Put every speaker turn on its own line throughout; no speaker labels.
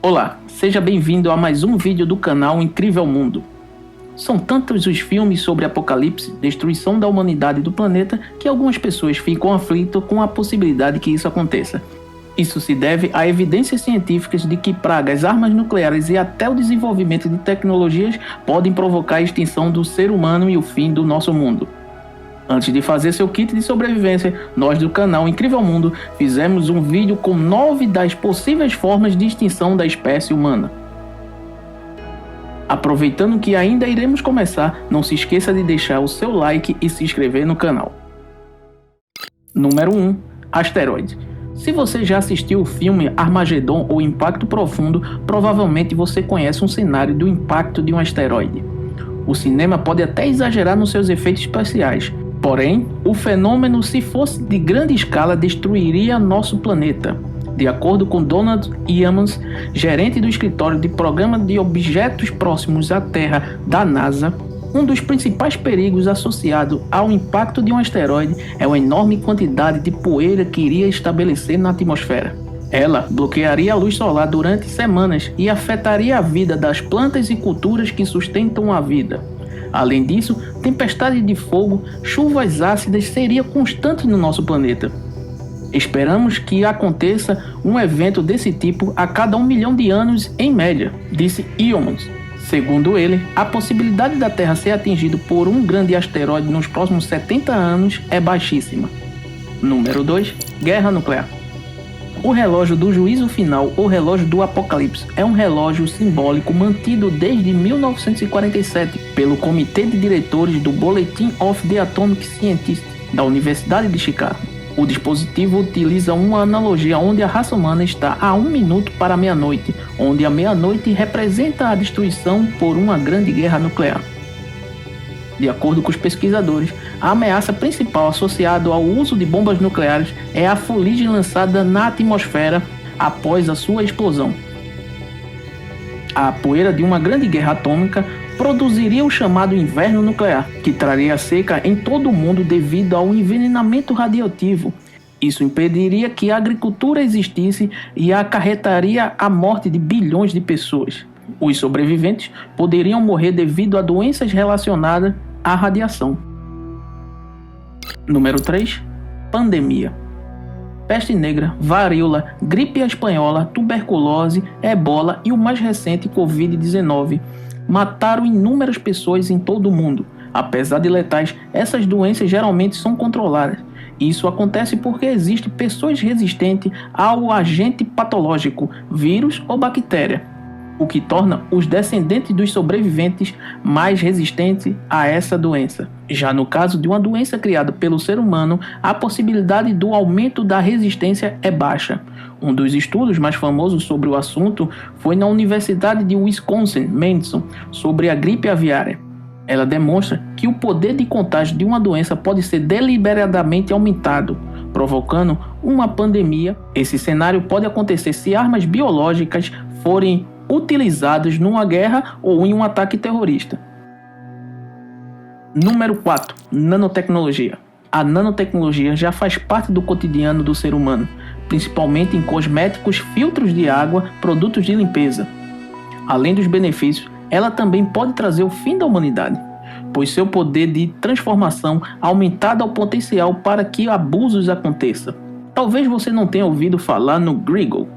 Olá, seja bem-vindo a mais um vídeo do canal Incrível Mundo. São tantos os filmes sobre apocalipse, destruição da humanidade e do planeta, que algumas pessoas ficam aflitas com a possibilidade que isso aconteça. Isso se deve a evidências científicas de que pragas, armas nucleares e até o desenvolvimento de tecnologias podem provocar a extinção do ser humano e o fim do nosso mundo. Antes de fazer seu kit de sobrevivência, nós do canal Incrível Mundo fizemos um vídeo com 9 das possíveis formas de extinção da espécie humana. Aproveitando que ainda iremos começar, não se esqueça de deixar o seu like e se inscrever no canal. Número 1. Asteroide. Se você já assistiu o filme Armagedon ou Impacto Profundo, provavelmente você conhece um cenário do impacto de um asteroide. O cinema pode até exagerar nos seus efeitos especiais, porém, o fenômeno, se fosse de grande escala, destruiria nosso planeta. De acordo com Donald Yeomans, gerente do escritório de Programa de Objetos Próximos à Terra da NASA, um dos principais perigos associados ao impacto de um asteroide é a enorme quantidade de poeira que iria estabelecer na atmosfera. Ela bloquearia a luz solar durante semanas e afetaria a vida das plantas e culturas que sustentam a vida. Além disso, tempestade de fogo, chuvas ácidas seriam constantes no nosso planeta. Esperamos que aconteça um evento desse tipo a cada 1 milhão de anos em média, disse Yeomans. Segundo ele, a possibilidade da Terra ser atingida por um grande asteroide nos próximos 70 anos é baixíssima. Número 2. Guerra nuclear. O relógio do juízo final ou relógio do apocalipse é um relógio simbólico mantido desde 1947 pelo Comitê de Diretores do Bulletin of the Atomic Scientists da Universidade de Chicago. O dispositivo utiliza uma analogia onde a raça humana está a 1 minuto para a meia-noite, onde a meia-noite representa a destruição por uma grande guerra nuclear. De acordo com os pesquisadores, a ameaça principal associada ao uso de bombas nucleares é a fuligem lançada na atmosfera após a sua explosão. A poeira de uma grande guerra atômica produziria o chamado inverno nuclear, que traria seca em todo o mundo devido ao envenenamento radioativo. Isso impediria que a agricultura existisse e acarretaria a morte de bilhões de pessoas. Os sobreviventes poderiam morrer devido a doenças relacionadas à radiação. Número 3. Pandemia. Peste negra, varíola, gripe espanhola, tuberculose, ebola e o mais recente Covid-19 mataram inúmeras pessoas em todo o mundo. Apesar de letais, essas doenças geralmente são controladas. Isso acontece porque existem pessoas resistentes ao agente patológico, vírus ou bactéria, o que torna os descendentes dos sobreviventes mais resistentes a essa doença. Já no caso de uma doença criada pelo ser humano, a possibilidade do aumento da resistência é baixa. Um dos estudos mais famosos sobre o assunto foi na Universidade de Wisconsin-Madison sobre a gripe aviária. Ela demonstra que o poder de contágio de uma doença pode ser deliberadamente aumentado, provocando uma pandemia. Esse cenário pode acontecer se armas biológicas forem utilizadas numa guerra ou em um ataque terrorista. Número 4. Nanotecnologia. A nanotecnologia já faz parte do cotidiano do ser humano, principalmente em cosméticos, filtros de água, produtos de limpeza. Além dos benefícios, ela também pode trazer o fim da humanidade, pois seu poder de transformação aumentado ao potencial para que abusos aconteçam. Talvez você não tenha ouvido falar no Griggle.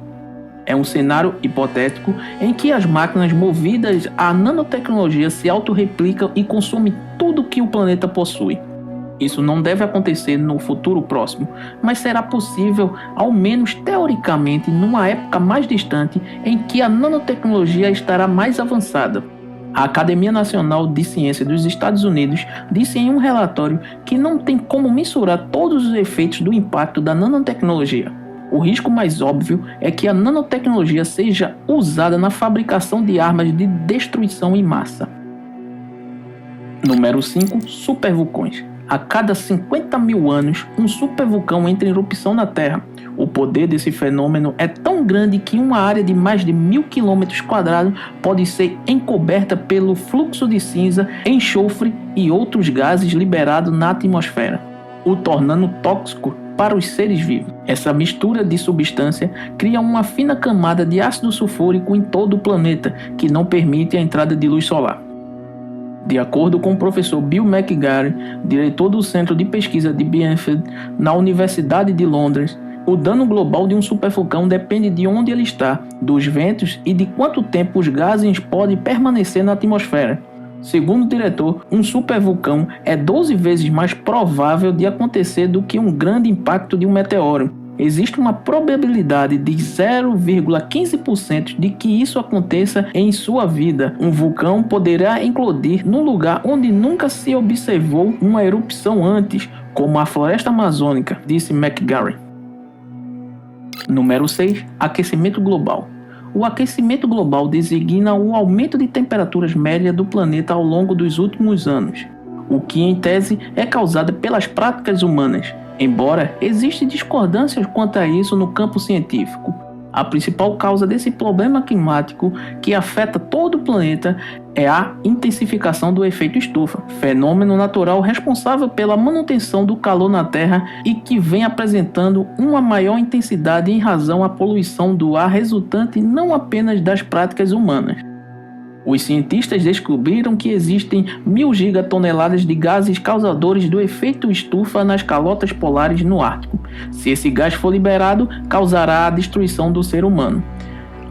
É um cenário hipotético em que as máquinas movidas à nanotecnologia se autorreplicam e consomem tudo que o planeta possui. Isso não deve acontecer no futuro próximo, mas será possível, ao menos teoricamente, numa época mais distante em que a nanotecnologia estará mais avançada. A Academia Nacional de Ciência dos Estados Unidos disse em um relatório que não tem como mensurar todos os efeitos do impacto da nanotecnologia. O risco mais óbvio é que a nanotecnologia seja usada na fabricação de armas de destruição em massa. Número 5. Supervulcões. A cada 50 mil anos, um supervulcão entra em erupção na Terra. O poder desse fenômeno é tão grande que uma área de mais de 1.000 km² pode ser encoberta pelo fluxo de cinza, enxofre e outros gases liberados na atmosfera, o tornando tóxico para os seres vivos. Essa mistura de substância cria uma fina camada de ácido sulfúrico em todo o planeta, que não permite a entrada de luz solar. De acordo com o professor Bill McGarry, diretor do Centro de Pesquisa de Bienfield, na Universidade de Londres, o dano global de um supervulcão depende de onde ele está, dos ventos e de quanto tempo os gases podem permanecer na atmosfera. Segundo o diretor, um supervulcão é 12 vezes mais provável de acontecer do que um grande impacto de um meteoro. Existe uma probabilidade de 0,15% de que isso aconteça em sua vida. Um vulcão poderá eclodir num lugar onde nunca se observou uma erupção antes, como a floresta amazônica, disse McGarry. Número 6. Aquecimento global. O aquecimento global designa o aumento de temperaturas médias do planeta ao longo dos últimos anos, o que em tese é causado pelas práticas humanas. Embora existem discordâncias quanto a isso no campo científico, a principal causa desse problema climático que afeta todo o planeta é a intensificação do efeito estufa, fenômeno natural responsável pela manutenção do calor na Terra e que vem apresentando uma maior intensidade em razão à poluição do ar resultante não apenas das práticas humanas. Os cientistas descobriram que existem 1.000 gigatoneladas de gases causadores do efeito estufa nas calotas polares no Ártico. Se esse gás for liberado, causará a destruição do ser humano.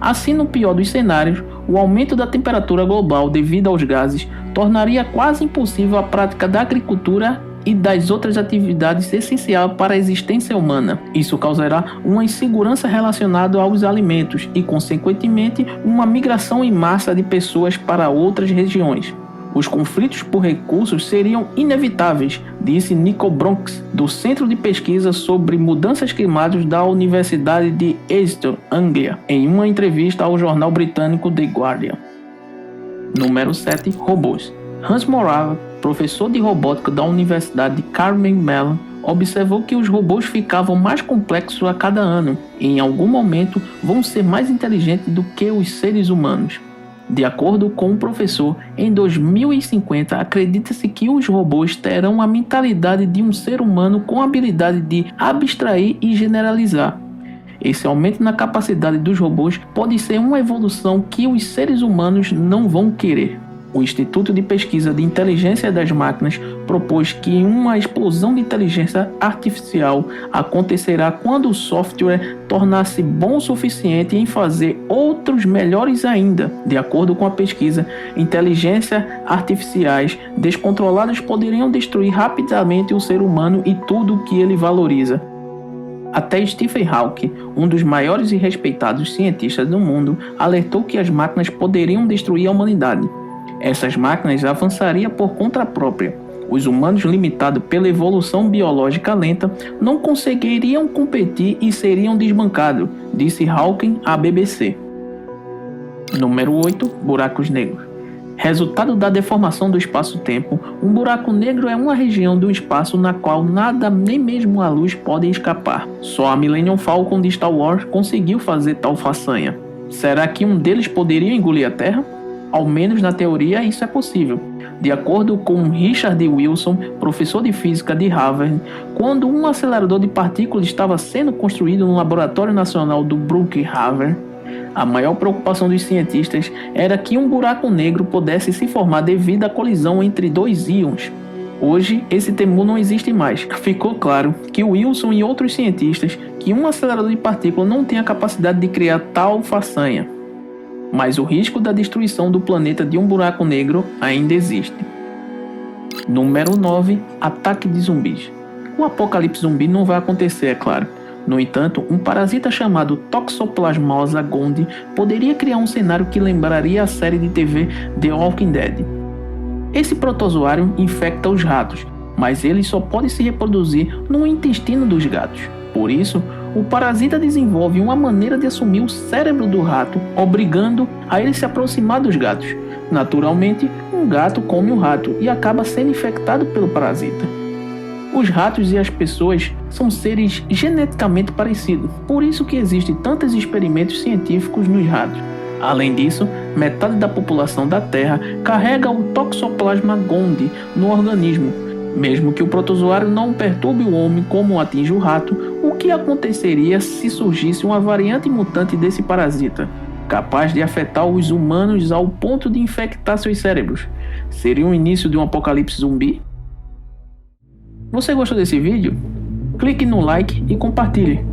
Assim, no pior dos cenários, o aumento da temperatura global devido aos gases tornaria quase impossível a prática da agricultura e das outras atividades essenciais para a existência humana. Isso causará uma insegurança relacionada aos alimentos e, consequentemente, uma migração em massa de pessoas para outras regiões. Os conflitos por recursos seriam inevitáveis, disse Nico Bronx, do Centro de Pesquisa sobre Mudanças Climáticas da Universidade de Exeter, Anglia, em uma entrevista ao jornal britânico The Guardian. Número 7. Robôs. Hans Morava, professor de robótica da Universidade de Carnegie Mellon, observou que os robôs ficavam mais complexos a cada ano e em algum momento vão ser mais inteligentes do que os seres humanos. De acordo com o professor, em 2050 acredita-se que os robôs terão a mentalidade de um ser humano com a habilidade de abstrair e generalizar. Esse aumento na capacidade dos robôs pode ser uma evolução que os seres humanos não vão querer. O Instituto de Pesquisa de Inteligência das Máquinas propôs que uma explosão de inteligência artificial acontecerá quando o software tornar-se bom o suficiente em fazer outros melhores ainda. De acordo com a pesquisa, inteligências artificiais descontroladas poderiam destruir rapidamente o ser humano e tudo o que ele valoriza. Até Stephen Hawking, um dos maiores e respeitados cientistas do mundo, alertou que as máquinas poderiam destruir a humanidade. Essas máquinas avançariam por conta própria. Os humanos, limitados pela evolução biológica lenta, não conseguiriam competir e seriam desbancados, disse Hawking à BBC. Número 8. Buracos negros. Resultado da deformação do espaço-tempo, um buraco negro é uma região do espaço na qual nada, nem mesmo a luz, pode escapar. Só a Millennium Falcon de Star Wars conseguiu fazer tal façanha. Será que um deles poderia engolir a Terra? Ao menos na teoria isso é possível. De acordo com Richard Wilson, professor de física de Harvard, quando um acelerador de partículas estava sendo construído no Laboratório Nacional do Brookhaven, a maior preocupação dos cientistas era que um buraco negro pudesse se formar devido à colisão entre dois íons. Hoje, esse temor não existe mais. Ficou claro que Wilson e outros cientistas que um acelerador de partículas não tem a capacidade de criar tal façanha. Mas o risco da destruição do planeta de um buraco negro ainda existe. Número 9. Ataque de zumbis. O apocalipse zumbi não vai acontecer, é claro. No entanto, um parasita chamado Toxoplasmosa gondii poderia criar um cenário que lembraria a série de TV The Walking Dead. Esse protozoário infecta os ratos, mas ele só pode se reproduzir no intestino dos gatos. Por isso, o parasita desenvolve uma maneira de assumir o cérebro do rato, obrigando a ele se aproximar dos gatos. Naturalmente, um gato come um rato e acaba sendo infectado pelo parasita. Os ratos e as pessoas são seres geneticamente parecidos, por isso que existem tantos experimentos científicos nos ratos. Além disso, metade da população da Terra carrega o Toxoplasma gondii no organismo. Mesmo que o protozoário não perturbe o homem como atinge o rato, o que aconteceria se surgisse uma variante mutante desse parasita, capaz de afetar os humanos ao ponto de infectar seus cérebros? Seria o início de um apocalipse zumbi? Você gostou desse vídeo? Clique no like e compartilhe.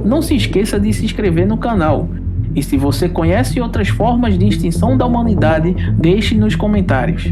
Não se esqueça de se inscrever no canal. E se você conhece outras formas de extinção da humanidade, deixe nos comentários.